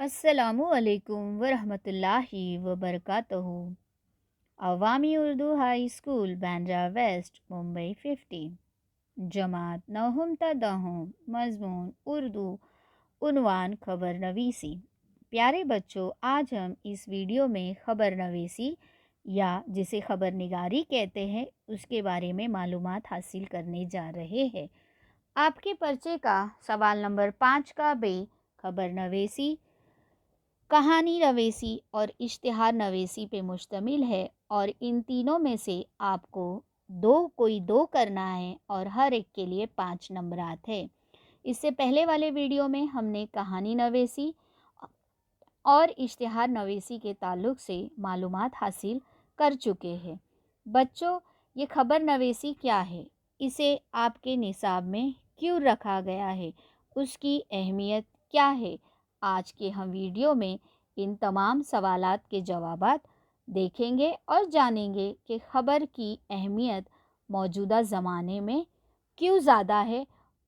السلام علیکم ورحمۃ اللہ وبرکاتہ۔ عوامی Urdu high school Bandra west Mumbai 50، جماعت نہم تا دہم، مضمون اردو، عنوان خبر نویسی۔ پیارے بچوں، آج ہم اس ویڈیو میں خبر نویسی یا جسے خبر نگاری کہتے ہیں اس کے بارے میں معلومات حاصل کرنے جا رہے ہیں۔ آپ کے پرچے کا سوال نمبر 5 کا بے خبر نویسی، کہانی نویسی اور اشتہار نویسی پہ مشتمل ہے، اور ان تینوں میں سے آپ کو کوئی دو کرنا ہے اور ہر ایک کے لیے 5 نمبرات ہے۔ اس سے پہلے والے ویڈیو میں ہم نے کہانی نویسی اور اشتہار نویسی کے تعلق سے معلومات حاصل کر چکے ہیں۔ بچوں، یہ خبر نویسی کیا ہے؟ اسے آپ کے نصاب میں کیوں رکھا گیا ہے؟ اس کی اہمیت کیا ہے؟ آج کے ہم ویڈیو میں ان تمام سوالات کے جوابات دیکھیں گے اور جانیں گے کہ خبر کی اہمیت موجودہ زمانے میں کیوں زیادہ ہے،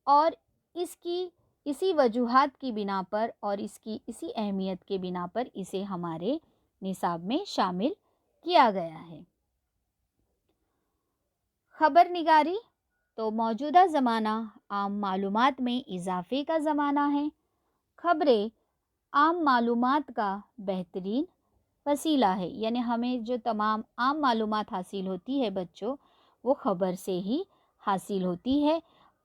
اور اسی وجوہات کی بنا پر اور اسی اہمیت کے بنا پر اسے ہمارے نصاب میں شامل کیا گیا ہے۔ خبر نگاری تو موجودہ زمانہ عام معلومات میں اضافے کا زمانہ ہے۔ خبریں عام معلومات کا بہترین وسیلہ ہے، یعنی ہمیں جو تمام عام معلومات حاصل ہوتی ہے بچوں، وہ خبر سے ہی حاصل ہوتی ہے۔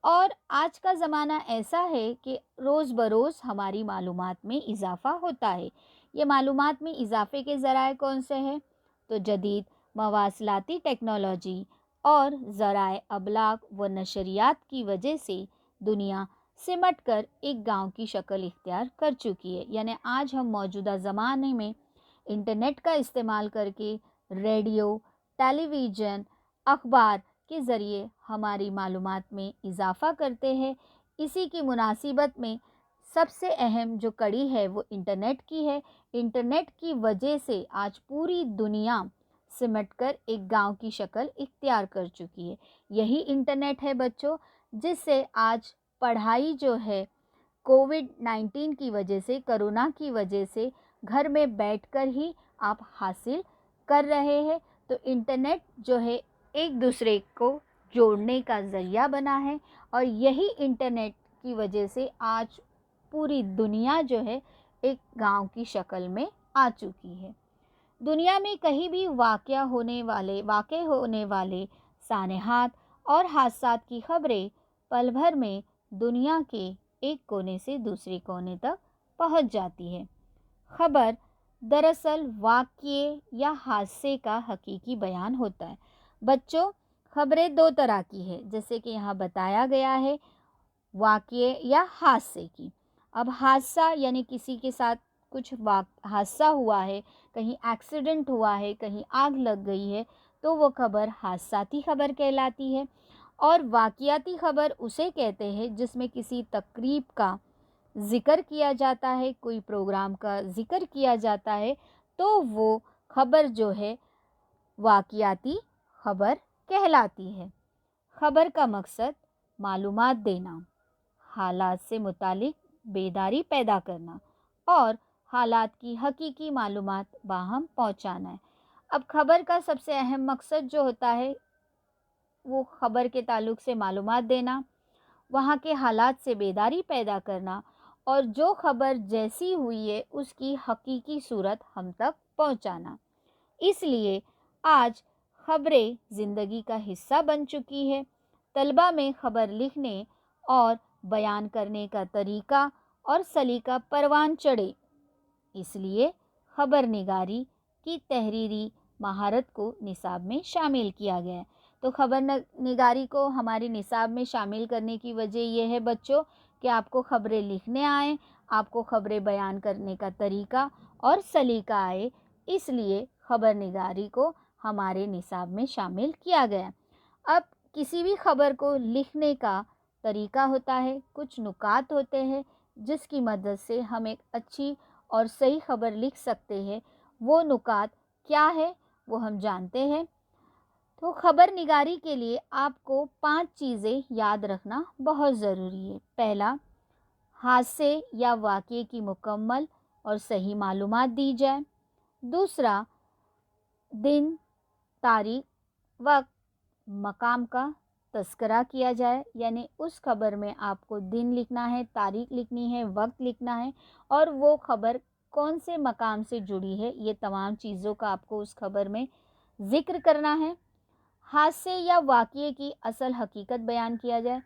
اور آج کا زمانہ ایسا ہے کہ روز بروز ہماری معلومات میں اضافہ ہوتا ہے۔ یہ معلومات میں اضافے کے ذرائع کون سے ہیں؟ تو جدید مواصلاتی ٹیکنالوجی اور ذرائع ابلاغ و نشریات کی وجہ سے دنیا سمٹ کر ایک گاؤں کی شکل اختیار کر چکی ہے۔ یعنی آج ہم موجودہ زمانے میں انٹرنیٹ کا استعمال کر کے ریڈیو، ٹیلی ویژن، اخبار کے ذریعے ہماری معلومات میں اضافہ کرتے ہیں۔ اسی کی مناسبت میں سب سے اہم جو کڑی ہے وہ انٹرنیٹ کی ہے۔ انٹرنیٹ کی وجہ سے آج پوری دنیا سمٹ کر ایک گاؤں کی شکل اختیار کر چکی ہے۔ یہی انٹرنیٹ ہے بچوں، جس سے آج پڑھائی جو ہے کووڈ-19 کی وجہ سے، کرونا کی وجہ سے گھر میں بیٹھ کر ہی آپ حاصل کر رہے ہیں۔ تو انٹرنیٹ جو ہے ایک دوسرے کو جوڑنے کا ذریعہ بنا ہے، اور یہی انٹرنیٹ کی وجہ سے آج پوری دنیا جو ہے ایک گاؤں کی شکل میں آ چکی ہے۔ دنیا میں کہیں بھی واقع ہونے والے سانحات اور حادثات کی خبریں پل بھر میں دنیا کے ایک کونے سے دوسرے کونے تک پہنچ جاتی ہے۔ خبر دراصل واقعے یا حادثے کا حقیقی بیان ہوتا ہے۔ بچوں، خبریں دو طرح کی ہے، جیسے کہ یہاں بتایا گیا ہے، واقعے یا حادثے کی۔ اب حادثہ یعنی کسی کے ساتھ کچھ حادثہ ہوا ہے، کہیں ایکسیڈنٹ ہوا ہے، کہیں آگ لگ گئی ہے، تو وہ خبر حادثاتی خبر کہلاتی ہے۔ اور واقعاتی خبر اسے کہتے ہیں جس میں کسی تقریب کا ذکر کیا جاتا ہے، کوئی پروگرام کا ذکر کیا جاتا ہے، تو وہ خبر جو ہے واقعاتی خبر کہلاتی ہے۔ خبر کا مقصد معلومات دینا، حالات سے متعلق بیداری پیدا کرنا اور حالات کی حقیقی معلومات باہم پہنچانا ہے۔ اب خبر کا سب سے اہم مقصد جو ہوتا ہے وہ خبر کے تعلق سے معلومات دینا، وہاں کے حالات سے بیداری پیدا کرنا، اور جو خبر جیسی ہوئی ہے اس کی حقیقی صورت ہم تک پہنچانا۔ اس لیے آج خبریں زندگی کا حصہ بن چکی ہے۔ طلبہ میں خبر لکھنے اور بیان کرنے کا طریقہ اور سلیقہ پروان چڑھے، اس لیے خبر نگاری کی تحریری مہارت کو نصاب میں شامل کیا گیا ہے۔ تو خبر نگاری کو ہمارے نصاب میں شامل کرنے کی وجہ یہ ہے بچوں کہ آپ کو خبریں لکھنے آئیں، آپ کو خبریں بیان کرنے کا طریقہ اور سلیقہ آئے، اس لیے خبر نگاری کو ہمارے نصاب میں شامل کیا گیا۔ اب کسی بھی خبر کو لکھنے کا طریقہ ہوتا ہے، کچھ نکات ہوتے ہیں جس کی مدد سے ہم ایک اچھی اور صحیح خبر لکھ سکتے ہیں۔ وہ نکات کیا ہے وہ ہم جانتے ہیں۔ تو خبر نگاری کے لیے آپ کو 5 چیزیں یاد رکھنا بہت ضروری ہے۔ پہلا، حادثے یا واقعے کی مکمل اور صحیح معلومات دی جائے۔ دوسرا، دن، تاریخ، وقت، مقام کا تذکرہ کیا جائے، یعنی اس خبر میں آپ کو دن لکھنا ہے، تاریخ لکھنی ہے، وقت لکھنا ہے، اور وہ خبر کون سے مقام سے جڑی ہے، یہ تمام چیزوں کا آپ کو اس خبر میں ذکر کرنا ہے۔ حادثے یا واقعے کی اصل حقیقت بیان کیا جائے،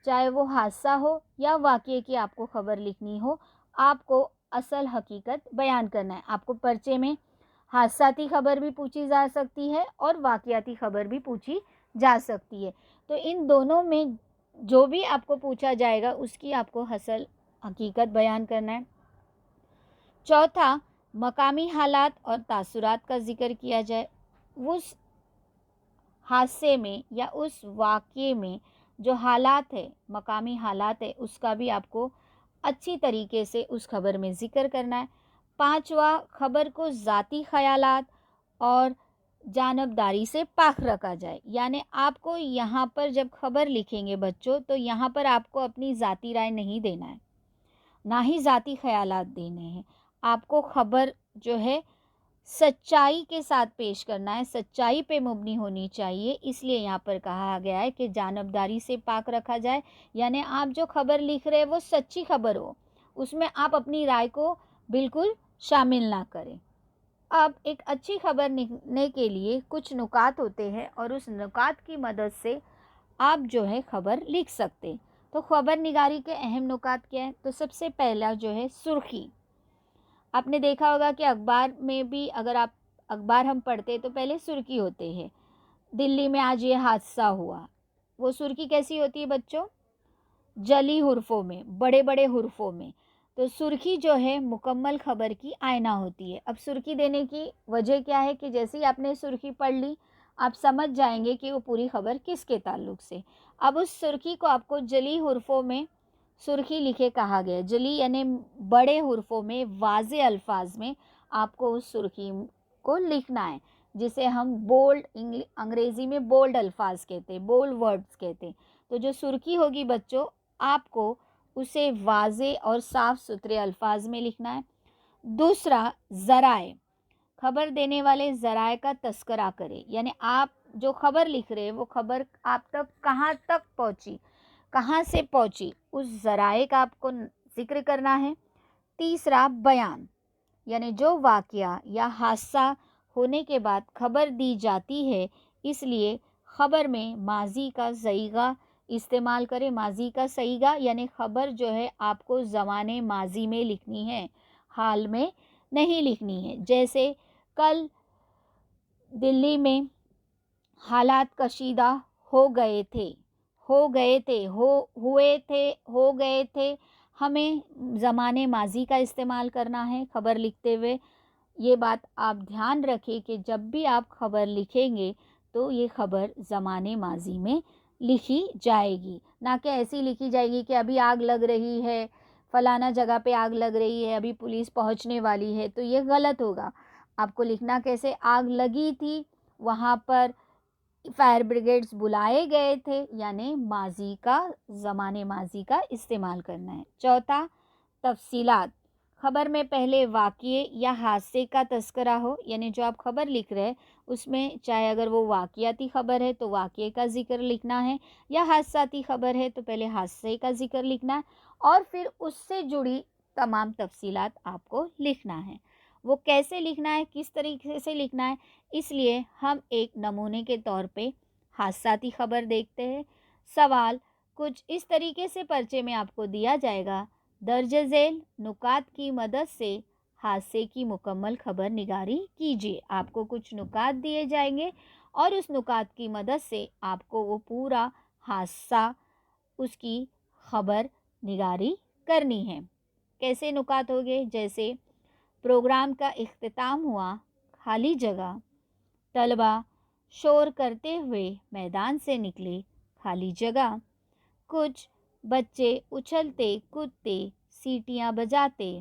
چاہے وہ حادثہ ہو یا واقعے کی آپ کو خبر لکھنی ہو، آپ کو اصل حقیقت بیان کرنا ہے۔ آپ کو پرچے میں حادثاتی خبر بھی پوچھی جا سکتی ہے اور واقعاتی خبر بھی پوچھی جا سکتی ہے، تو ان دونوں میں جو بھی آپ کو پوچھا جائے گا اس کی آپ کو اصل حقیقت بیان کرنا ہے۔ چوتھا، مقامی حالات اور تاثرات کا ذکر کیا جائے، اس حادثے میں یا اس واقعے میں جو حالات ہے، مقامی حالات ہے، اس کا بھی آپ کو اچھی طریقے سے اس خبر میں ذکر کرنا ہے۔ پانچواں، خبر کو ذاتی خیالات اور جانبداری سے پاک رکھا جائے، یعنی آپ کو یہاں پر جب خبر لکھیں گے بچوں تو یہاں پر آپ کو اپنی ذاتی رائے نہیں دینا ہے، نہ ہی ذاتی خیالات دینے ہیں۔ آپ کو خبر جو ہے سچائی کے ساتھ پیش کرنا ہے، سچائی پہ مبنی ہونی چاہیے، اس لیے یہاں پر کہا گیا ہے کہ جانبداری سے پاک رکھا جائے، یعنی آپ جو خبر لکھ رہے وہ سچی خبر ہو، اس میں آپ اپنی رائے کو بالکل شامل نہ کریں۔ اب ایک اچھی خبر لکھنے کے لیے کچھ نکات ہوتے ہیں اور اس نکات کی مدد سے آپ جو ہے خبر لکھ سکتے۔ تو خبر نگاری کے اہم نکات کیا ہیں؟ تو سب سے پہلا جو ہے سرخی۔ آپ نے دیکھا ہوگا کہ اخبار میں بھی اگر آپ اخبار ہم پڑھتے تو پہلے سرخی ہوتے ہیں، دلی میں آج یہ حادثہ ہوا، وہ سرخی کیسی ہوتی ہے بچوں؟ جلی حروفوں میں، بڑے بڑے حروفوں میں۔ تو سرخی جو ہے مکمل خبر کی آئینہ ہوتی ہے۔ اب سرخی دینے کی وجہ کیا ہے کہ جیسے ہی آپ نے سرخی پڑھ لی آپ سمجھ جائیں گے کہ وہ پوری خبر کس کے تعلق سے۔ اب اس سرخی کو آپ کو جلی حروفوں میں سرخی لکھے کہا گیا، جلی یعنی بڑے حروفوں میں واضح الفاظ میں آپ کو اس سرخی کو لکھنا ہے، جسے ہم بولڈ، انگریزی میں بولڈ الفاظ کہتے ہیں، بولڈ ورڈز کہتے ہیں۔ تو جو سرخی ہوگی بچوں آپ کو اسے واضح اور صاف ستھرے الفاظ میں لکھنا ہے۔ دوسرا، ذرائع، خبر دینے والے ذرائع کا تذکرہ کرے، یعنی آپ جو خبر لکھ رہے وہ خبر آپ تک پہنچی، کہاں سے پہنچی، اس ذرائع کا آپ کو ذکر کرنا ہے۔ تیسرا، بیان، یعنی جو واقعہ یا حادثہ ہونے کے بعد خبر دی جاتی ہے، اس لیے خبر میں ماضی کا صیغہ استعمال کرے۔ ماضی کا صیغہ یعنی خبر جو ہے آپ کو زمانے ماضی میں لکھنی ہے، حال میں نہیں لکھنی ہے۔ جیسے کل دلی میں حالات کشیدہ ہو گئے تھے، ہمیں زمانے ماضی کا استعمال کرنا ہے خبر لکھتے ہوئے۔ یہ بات آپ دھیان رکھیں کہ جب بھی آپ خبر لکھیں گے تو یہ خبر زمانے ماضی میں لکھی جائے گی، نہ کہ ایسی لکھی جائے گی کہ ابھی آگ لگ رہی ہے، فلانا جگہ پہ آگ لگ رہی ہے، ابھی پولیس پہنچنے والی ہے، تو یہ غلط ہوگا۔ آپ کو لکھنا کیسے، آگ لگی تھی، وہاں پر فائر بریگیڈز بلائے گئے تھے، یعنی ماضی کا، زمانے ماضی کا استعمال کرنا ہے۔ چوتھا، تفصیلات، خبر میں پہلے واقعے یا حادثے کا تذکرہ ہو، یعنی جو آپ خبر لکھ رہے ہیں اس میں چاہے اگر وہ واقعاتی خبر ہے تو واقعے کا ذکر لکھنا ہے، یا حادثاتی خبر ہے تو پہلے حادثے کا ذکر لکھنا ہے اور پھر اس سے جڑی تمام تفصیلات آپ کو لکھنا ہے۔ وہ کیسے لکھنا ہے، کس طریقے سے لکھنا ہے، اس لیے ہم ایک نمونے کے طور پہ حادثاتی خبر دیکھتے ہیں۔ سوال کچھ اس طریقے سے پرچے میں آپ کو دیا جائے گا، درج ذیل نکات کی مدد سے حادثے کی مکمل خبر نگاری کیجیے۔ آپ کو کچھ نکات دیے جائیں گے اور اس نکات کی مدد سے آپ کو وہ پورا حادثہ، اس کی خبر نگاری کرنی ہے۔ کیسے نکات ہوگے؟ جیسے پروگرام کا اختتام ہوا، خالی جگہ، طلبہ شور کرتے ہوئے میدان سے نکلے، خالی جگہ، کچھ بچے اچھلتے کودتے سیٹیاں بجاتے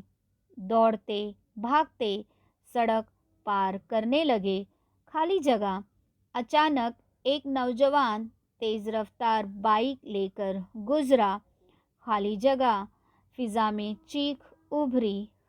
دوڑتے بھاگتے سڑک پار کرنے لگے، خالی جگہ، اچانک ایک نوجوان تیز رفتار بائیک لے کر گزرا، خالی جگہ، فضا میں چیخ ابھری،